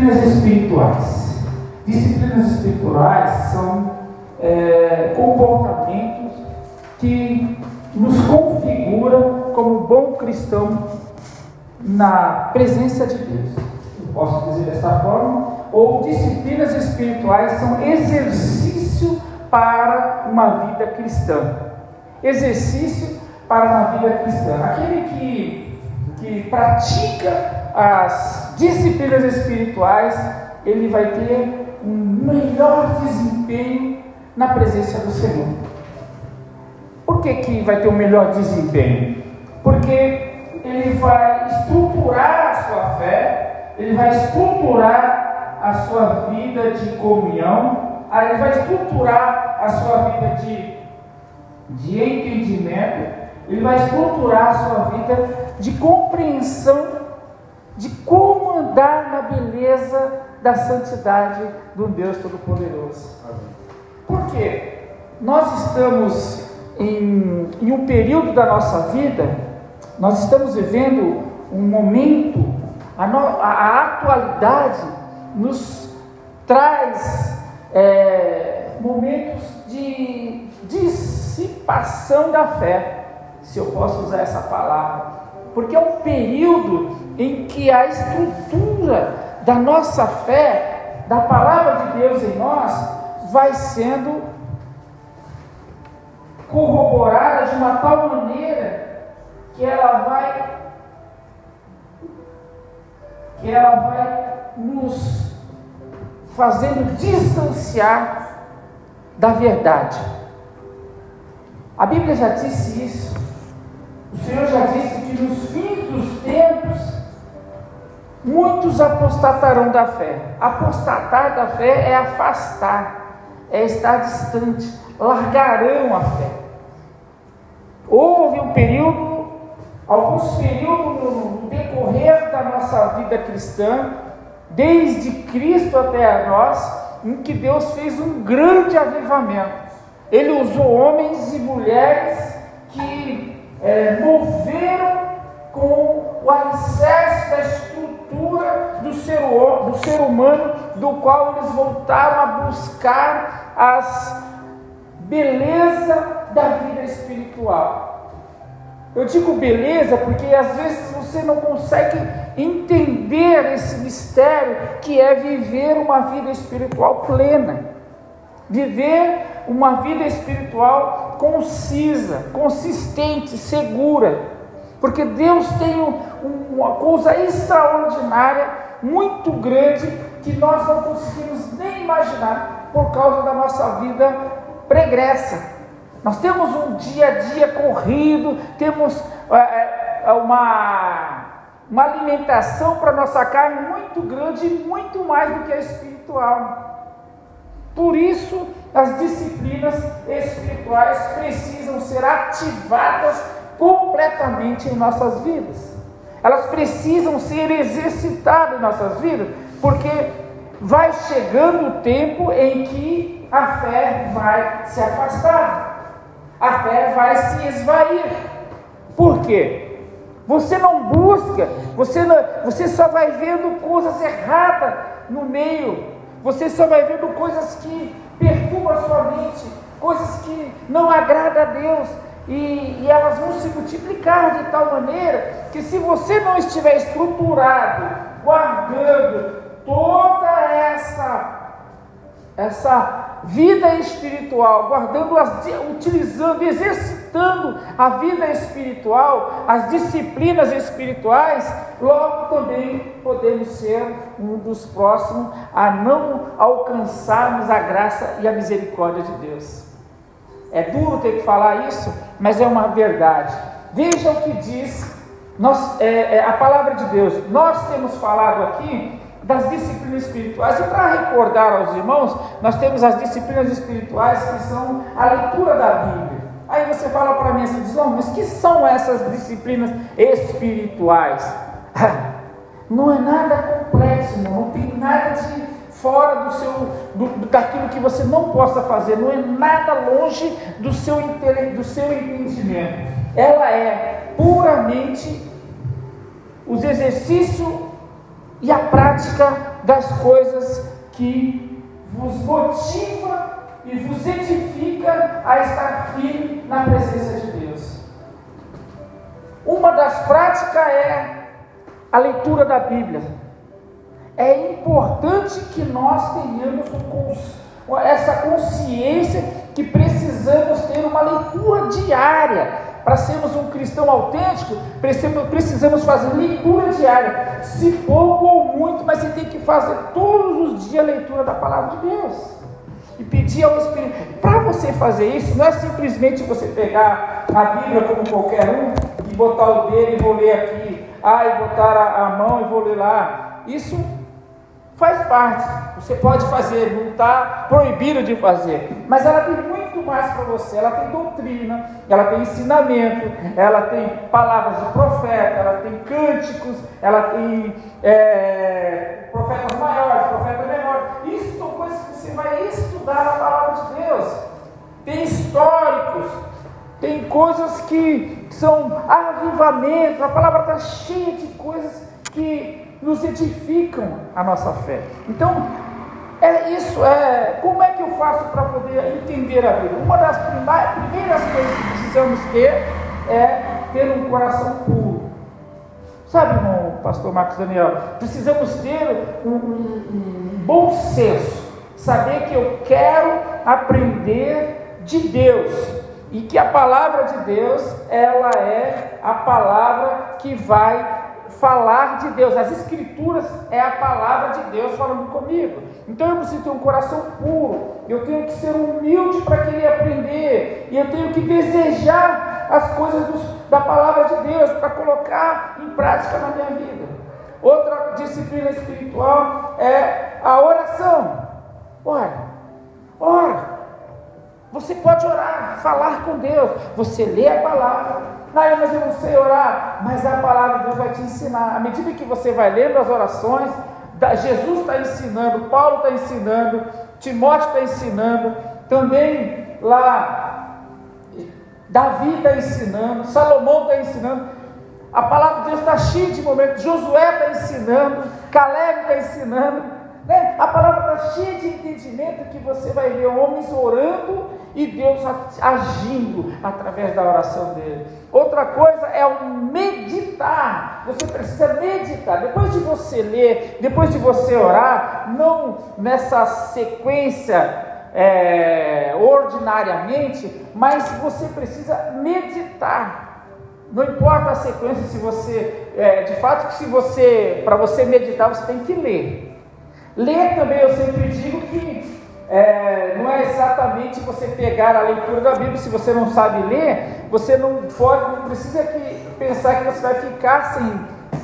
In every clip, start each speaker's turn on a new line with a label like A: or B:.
A: disciplinas espirituais. Disciplinas espirituais são comportamentos que nos configuram como bom cristão na presença de Deus. Eu posso dizer desta forma. Ou disciplinas espirituais são exercício para uma vida cristã. Exercício para uma vida cristã. Aquele que pratica as disciplinas espirituais, ele vai ter um melhor desempenho na presença do Senhor. Por que vai ter um melhor desempenho? Porque ele vai estruturar a sua fé, ele vai estruturar a sua vida de comunhão, ele vai estruturar a sua vida de entendimento, ele vai estruturar a sua vida de compreensão de como andar na beleza da santidade do Deus Todo-Poderoso. Por quê? Nós estamos em um período da nossa vida, nós estamos vivendo um momento, a atualidade nos traz momentos de dissipação da fé, se eu posso usar essa palavra, porque é um período em que a estrutura da nossa fé, da palavra de Deus em nós, vai sendo corroborada de uma tal maneira que ela vai nos fazendo distanciar da verdade. A Bíblia já disse isso. O Senhor já disse que nos fins dos tempos muitos apostatarão da fé. Apostatar da fé é afastar, é estar distante, largarão a fé. Houve um período, alguns períodos no decorrer da nossa vida cristã, desde Cristo até nós, em que Deus fez um grande avivamento. Ele usou homens e mulheres que moveram com o alicerce da estrutura do ser humano, do qual eles voltaram a buscar as beleza da vida espiritual. Eu digo beleza porque às vezes você não consegue entender esse mistério que é viver uma vida espiritual plena, viver uma vida espiritual concisa, consistente, segura, porque Deus tem uma coisa extraordinária, muito grande, que nós não conseguimos nem imaginar por causa da nossa vida pregressa. Nós temos um dia a dia corrido, temos uma alimentação para a nossa carne muito grande e muito mais do que a espiritual. Por isso, as disciplinas espirituais precisam ser ativadas completamente em nossas vidas. Elas precisam ser exercitadas em nossas vidas, porque vai chegando o tempo em que a fé vai se afastar, a fé vai se esvair. Por quê? Você não busca, você só vai vendo coisas erradas no meio, você só vai vendo coisas que perturbam a sua mente, coisas que não agradam a Deus, e elas vão se multiplicar de tal maneira que, se você não estiver estruturado, guardando toda essa vida espiritual, utilizando, exercitando a vida espiritual, as disciplinas espirituais, logo também podemos ser um dos próximos a não alcançarmos a graça e a misericórdia de Deus. É duro ter que falar isso, mas é uma verdade. Veja o que diz a palavra de Deus. Nós temos falado aqui das disciplinas espirituais, e para recordar aos irmãos, nós temos as disciplinas espirituais, que são a leitura da Bíblia. Aí você fala para mim assim, diz, não, mas que são essas disciplinas espirituais? Não é nada complexo, não tem nada de fora daquilo que você não possa fazer, não é nada longe do seu entendimento. Ela é puramente os exercícios e a prática prática das coisas que vos motiva e vos edifica a estar firme na presença de Deus. Uma das práticas é a leitura da Bíblia. É importante que nós tenhamos essa consciência que precisamos ter uma leitura diária. Para sermos um cristão autêntico, precisamos fazer leitura diária, se pouco ou muito, mas você tem que fazer todos os dias a leitura da palavra de Deus, e pedir ao Espírito. Para você fazer isso, não é simplesmente você pegar a Bíblia como qualquer um, e botar o dedo e vou ler aqui, e botar a mão e vou ler lá. Isso faz parte, você pode fazer, não está proibido de fazer, mas ela tem muito mais para você. Ela tem doutrina, ela tem ensinamento, ela tem palavras de profeta, ela tem cânticos, ela tem profetas maiores, profetas menores. Isso são coisas que você vai estudar na palavra de Deus. Tem históricos, tem coisas que são avivamento. A palavra está cheia de coisas que nos edificam a nossa fé. Então, como é que eu faço para poder entender a Bíblia? Uma das primeiras coisas que precisamos ter é ter um coração puro. Sabe, irmão, pastor Marcos Daniel, precisamos ter um bom senso, saber que eu quero aprender de Deus, e que a palavra de Deus, ela é a palavra que vai falar de Deus. As Escrituras é a palavra de Deus falando comigo. Então eu preciso ter um coração puro, eu tenho que ser humilde para querer aprender, e eu tenho que desejar as coisas da palavra de Deus para colocar em prática na minha vida. Outra disciplina espiritual é a oração. Ora. Você pode orar, falar com Deus, você lê a palavra. Mas eu não sei orar. Mas a palavra de Deus vai te ensinar. À medida que você vai lendo as orações, Jesus está ensinando, Paulo está ensinando, Timóteo está ensinando, também lá Davi está ensinando, Salomão está ensinando. A palavra de Deus está cheia de momentos. Josué está ensinando, Caleb está ensinando. A palavra está cheia de entendimento, que você vai ver homens orando e Deus agindo através da oração dele. Outra coisa é o meditar. Você precisa meditar. Depois de você ler, depois de você orar, não nessa sequência ordinariamente, mas você precisa meditar. Não importa a sequência, se você, de fato, que para você meditar, você tem que ler. Ler também, eu sempre digo que não é exatamente você pegar a leitura da Bíblia. Se você não sabe ler, você não precisa pensar que você vai ficar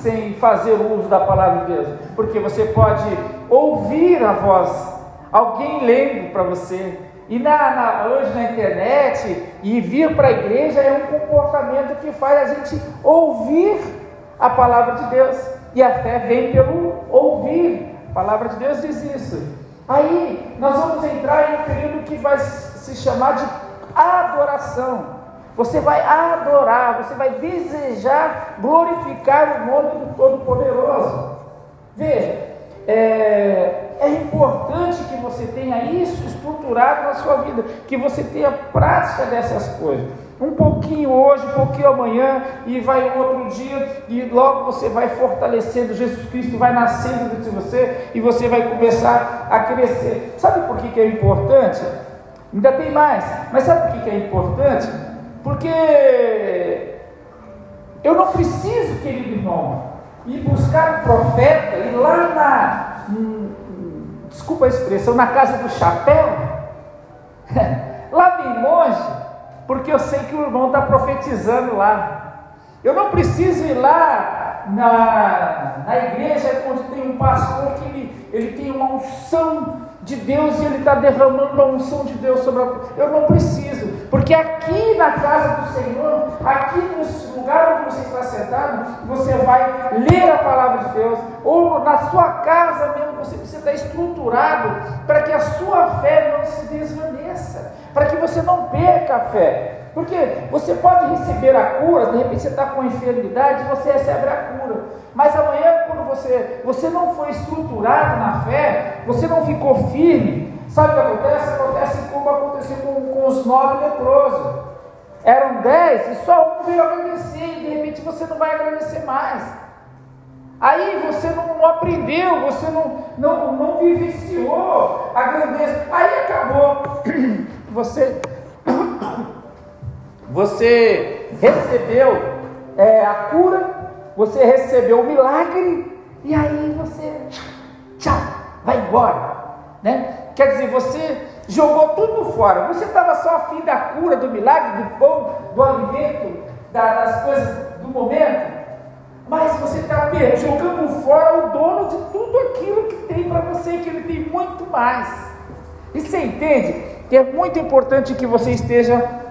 A: sem fazer o uso da palavra de Deus, porque você pode ouvir a voz, alguém lendo para você. E hoje na internet, e vir para a igreja é um comportamento que faz a gente ouvir a palavra de Deus, e a fé vem pelo ouvir. A palavra de Deus diz isso. Aí nós vamos entrar em um período que vai se chamar de adoração. Você vai adorar, você vai desejar glorificar o nome do Todo-Poderoso. Veja, é importante que você tenha isso estruturado na sua vida, que você tenha prática dessas coisas. Um pouquinho hoje, um pouquinho amanhã, e vai um outro dia, e logo você vai fortalecendo. Jesus Cristo vai nascendo dentro de você, e você vai começar a crescer. Sabe por que é importante? Ainda tem mais, mas sabe por que é importante? Porque eu não preciso, querido irmão, ir buscar um profeta, ir lá desculpa a expressão, na casa do chapéu, lá bem longe, porque eu sei que o irmão está profetizando lá. Eu não preciso ir lá na igreja onde tem um pastor que ele tem uma unção de Deus, e ele está derramando a unção de Deus sobre eu não preciso, porque aqui na casa do Senhor, aqui nesse lugar onde você está sentado, você vai ler a palavra de Deus, ou na sua casa mesmo, você precisa estar estruturado para que a sua fé não se desvaneça, para que você não perca a fé. Porque você pode receber a cura, de repente você está com enfermidade, você recebe a cura. Mas amanhã, quando você não foi estruturado na fé, você não ficou firme, sabe o que acontece? Acontece como aconteceu com os 9 leprosos. Eram 10 e só um veio agradecer, e de repente você não vai agradecer mais. Aí você não aprendeu, você não vivenciou a grandeza. Aí acabou. Você recebeu a cura, você recebeu o milagre, e aí você, tchau, vai embora, né? Quer dizer, você jogou tudo fora. Você estava só afim da cura, do milagre, do pão, do alimento, das coisas do momento, mas você está jogando fora o dono de tudo aquilo que tem para você, que ele tem muito mais. E você entende que é muito importante que você esteja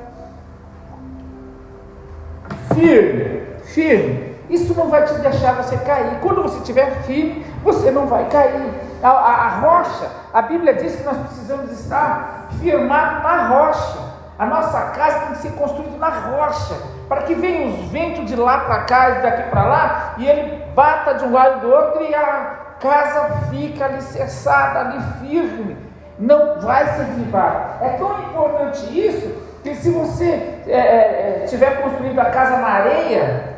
A: firme. Isso não vai te deixar você cair. Quando você estiver firme, você não vai cair. A rocha, a Bíblia diz que nós precisamos estar firmados na rocha. A nossa casa tem que ser construída na rocha, para que venham os ventos de lá para cá e daqui para lá, e ele bata de um lado e do outro, e a casa fica alicerçada, ali firme, não vai se derrubar. É tão importante isso, que se você tiver construído a casa na areia,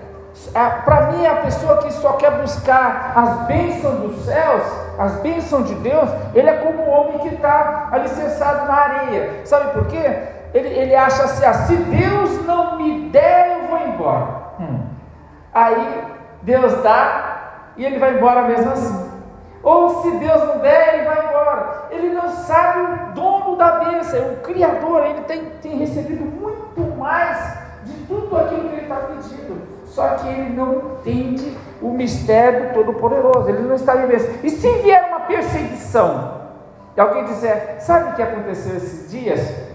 A: para mim, a pessoa que só quer buscar as bênçãos dos céus, as bênçãos de Deus, ele é como um homem que está alicerçado na areia. Sabe por quê? Ele acha assim, se Deus não me der, eu vou embora. Aí Deus dá e ele vai embora mesmo assim. Ou se Deus não der, ele vai embora. Ele não sabe o dono da bênção, o Criador. Ele tem recebido muito mais de tudo aquilo que ele está pedindo. Só que ele não entende o mistério do Todo-Poderoso. Ele não está vivendo. E se vier uma perseguição, e alguém disser, sabe o que aconteceu esses dias?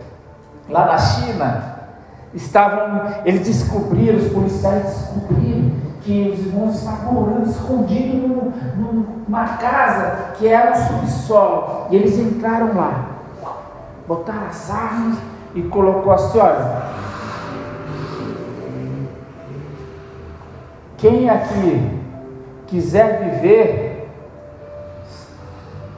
A: Lá na China, eles descobriram, os policiais descobriram que os irmãos estavam orando escondidos numa casa que era um subsolo. E eles entraram lá, botaram as armas e colocou assim, olha, quem aqui quiser viver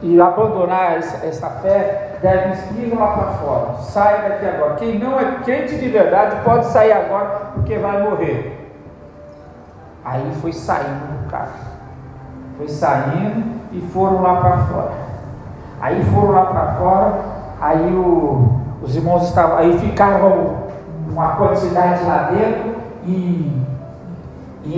A: e abandonar essa fé, deve ir lá para fora. Sai daqui agora. Quem não é crente de verdade pode sair agora, porque vai morrer. Aí foi saindo o cara. Foi saindo e foram lá para fora. Aí foram lá para fora. Aí os irmãos estavam. Aí ficaram uma quantidade lá dentro em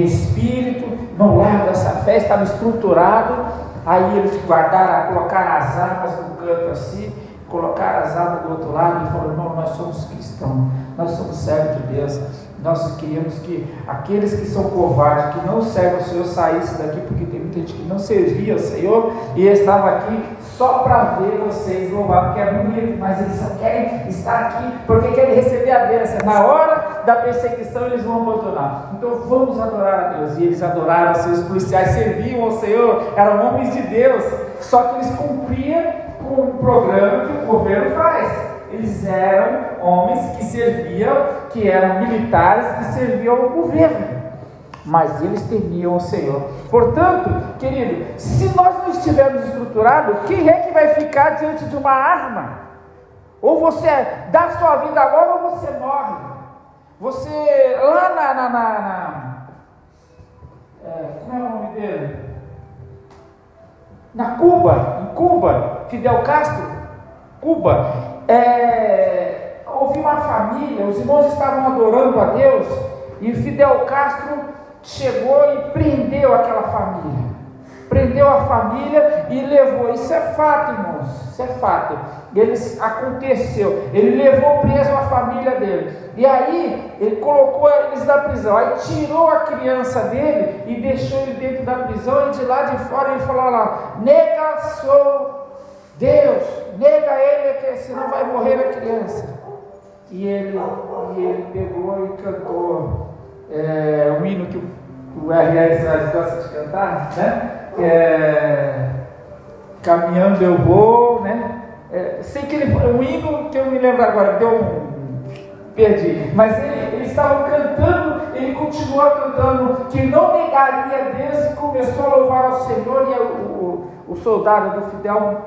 A: espírito, no lar dessa fé, estava estruturado. Aí eles guardaram, colocaram as armas no canto assim, colocaram as armas do outro lado e falaram, não, nós somos cristãos, nós somos servos de Deus, nós queríamos que aqueles que são covardes, que não servem ao Senhor, saíssem daqui, porque tem muita gente que não servia ao Senhor, e estava aqui só para ver vocês louvar, porque é bonito, mas eles só querem estar aqui, porque querem receber a bênção. Na hora da perseguição eles vão abandonar. Então vamos adorar a Deus. E eles adoraram, os policiais serviam ao Senhor, eram homens de Deus, só que eles cumpriam com o programa que o governo faz. Eles eram homens que serviam, que eram militares, que serviam ao governo, mas eles temiam o Senhor. Portanto, querido, se nós não estivermos estruturados, quem é que vai ficar diante de uma arma? Ou você dá sua vida agora, ou você morre. Você, lá como é o nome dele? Em Cuba, Fidel Castro, houve uma família, os irmãos estavam adorando a Deus, e Fidel Castro chegou e prendeu aquela família. Prendeu a família e levou. Isso é fato, irmãos. Isso é fato. Aconteceu. Ele levou preso a família dele. E aí, ele colocou eles na prisão. Aí tirou a criança dele e deixou ele dentro da prisão. E de lá de fora ele falou lá: nega sou Deus. Nega ele, que senão vai morrer a criança. E ele pegou e cantou um hino que o R.S. gosta de cantar, né? caminhando eu vou, né? Sei que o hino que eu me lembro agora, perdi, mas eles estavam cantando, ele continuou cantando que não negaria a Deus, e começou a louvar ao Senhor, e o soldado do Fidel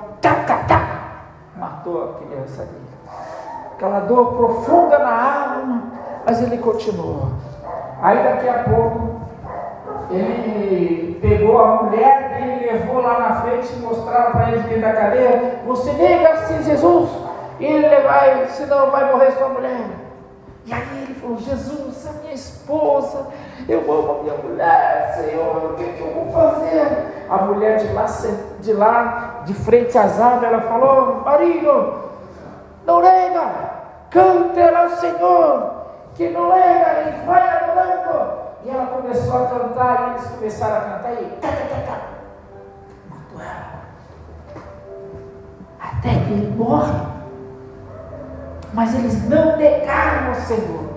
A: matou a criança dele. Aquela dor profunda na alma, mas ele continuou. Aí daqui a pouco ele pegou a mulher dele, levou lá na frente e mostraram para ele dentro da cadeia: você nega assim Jesus, e ele vai, senão vai morrer sua mulher. E aí ele falou: Jesus, a minha esposa, eu amo a minha mulher, Senhor, o que eu vou fazer? A mulher de lá, de frente às árvores, ela falou: marido, não nega, cante ao Senhor, que não nega, e vai adorando. E ela começou a cantar, e eles começaram a cantar, e matou ela, até que ele morre. Mas eles não negaram o Senhor.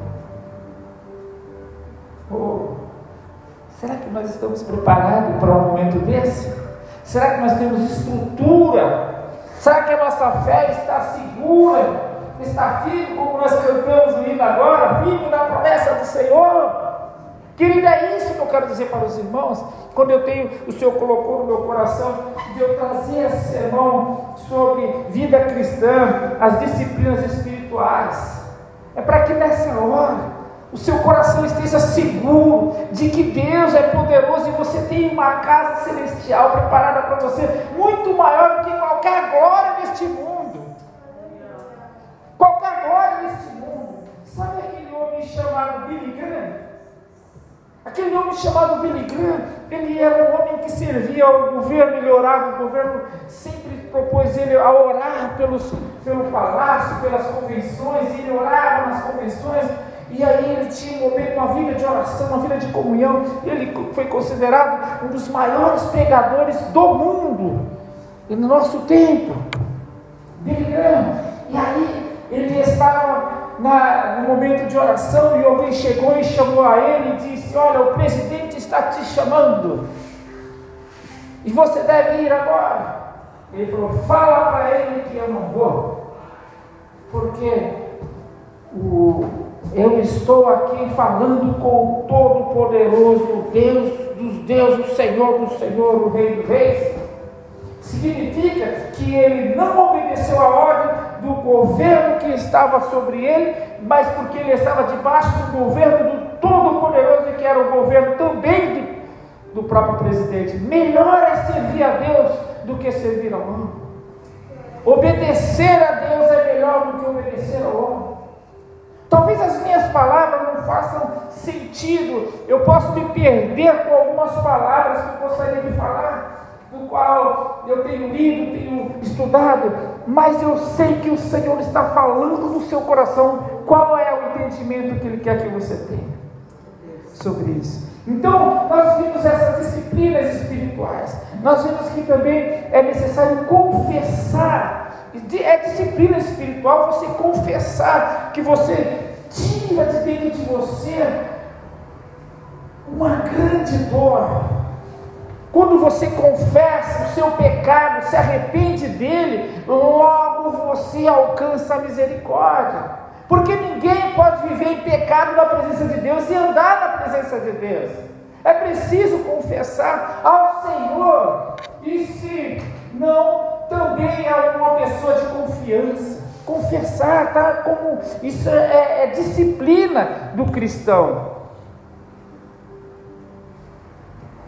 A: Será que nós estamos preparados para um momento desse? Será que nós temos estrutura? Será que a nossa fé está segura? Está firme, como nós cantamos o hino agora, firme na promessa do Senhor? Querido, é isso que eu quero dizer para os irmãos, quando o Senhor colocou no meu coração de eu trazer esse sermão sobre vida cristã, as disciplinas espirituais. É para que nessa hora o seu coração esteja seguro de que Deus é poderoso e você tem uma casa celestial preparada para você, muito maior do que qualquer glória neste mundo. Qualquer glória neste mundo. Sabe aquele homem chamado Billy Graham? Aquele homem chamado Billy Graham, ele era um homem que servia ao governo, ele orava, o governo sempre propôs ele a orar pelo palácio, pelas convenções, e ele orava nas convenções, e aí ele tinha um momento, uma vida de oração, uma vida de comunhão, e ele foi considerado um dos maiores pregadores do mundo, e no nosso tempo, Billy Graham. E aí ele estava no momento de oração, e alguém chegou e chamou a ele e disse: olha, o presidente está te chamando e você deve ir agora. Ele falou: fala para ele que eu não vou, porque eu estou aqui falando com o Todo-Poderoso, Deus dos deuses, o Senhor do Senhor, o Rei dos Reis. Significa que ele não obedeceu a ordem do governo que estava sobre ele, mas porque ele estava debaixo do governo do Todo-Poderoso, que era o governo também do próprio presidente. Melhor é servir a Deus do que servir ao homem. Obedecer a Deus é melhor do que obedecer ao homem. Talvez as minhas palavras não façam sentido, eu posso me perder com algumas palavras que eu gostaria de falar, do qual eu tenho lido, tenho estudado, mas eu sei que o Senhor está falando no seu coração. Qual é o entendimento que Ele quer que você tenha sobre isso? Então, nós vimos essas disciplinas espirituais, nós vimos que também é necessário confessar. É disciplina espiritual você confessar que você tira de dentro de você uma grande dor. Quando você confessa o seu pecado, se arrepende dele, logo você alcança a misericórdia. Porque ninguém pode viver em pecado na presença de Deus e andar na presença de Deus. É preciso confessar ao Senhor. E se não, também é uma pessoa de confiança. Confessar, tá? Como isso é disciplina do cristão.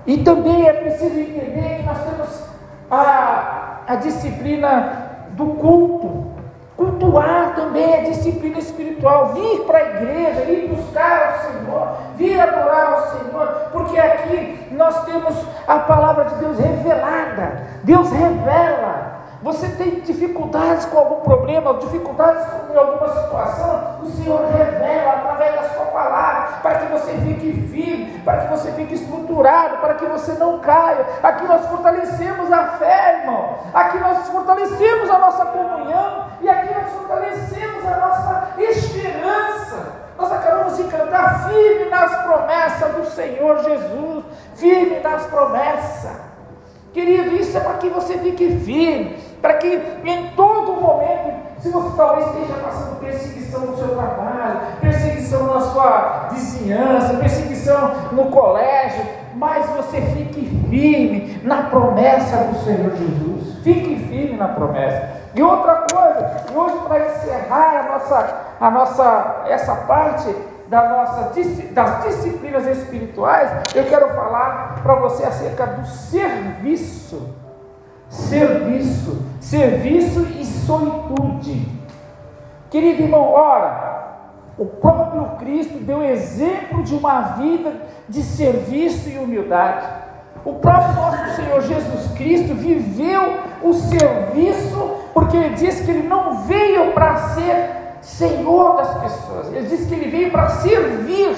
A: E também é preciso entender que nós temos a disciplina do culto. Cultuar também é disciplina espiritual. Vir para a igreja, ir buscar ao Senhor, vir adorar ao Senhor, porque aqui nós temos a palavra de Deus revelada. Deus revela. Você tem dificuldades com algum problema, dificuldades com alguma situação, o Senhor revela através da sua palavra, para que você fique firme, para que você fique estruturado, para que você não caia. Aqui nós fortalecemos a fé, irmão. Aqui nós fortalecemos a nossa comunhão, e aqui nós fortalecemos a nossa esperança. Nós acabamos de cantar firme nas promessas do Senhor Jesus, firme nas promessas. Querido, isso é para que você fique firme, para que em todo momento, se você talvez esteja passando perseguição no seu trabalho, perseguição na sua vizinhança, perseguição no colégio, mas você fique firme na promessa do Senhor Jesus. Fique firme na promessa. E outra coisa, e hoje para encerrar essa parte das disciplinas espirituais, eu quero falar para você acerca do serviço e solitude. Querido irmão, ora, o próprio Cristo deu exemplo de uma vida de serviço e humildade. O próprio nosso Senhor Jesus Cristo viveu o serviço, porque ele disse que ele não veio para ser Senhor das pessoas, ele disse que ele veio para servir.